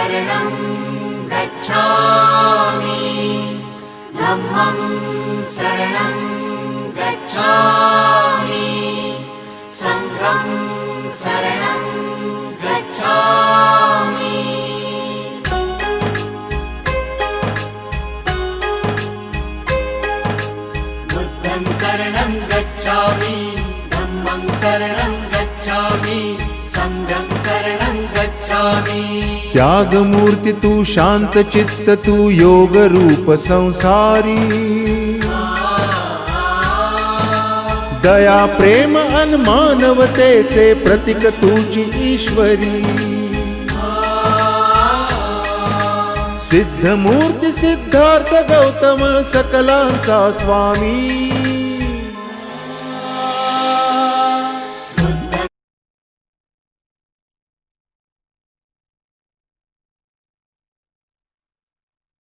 शरणं गच्छामि धम्मं शरणं गच्छामि संघं शरणं गच्छामि बुद्धं शरणं गच्छामि धम्मं शरणं गच्छामि संघं शरणं गच्छामि। त्यागमूर्ती तू शांत चित्त तू योग रूप संसारी दया प्रेम अन मानवतेचे प्रतीक तुझी ईश्वरी सिद्धमूर्ती सिद्धार्थ गौतम सकलांचा स्वामी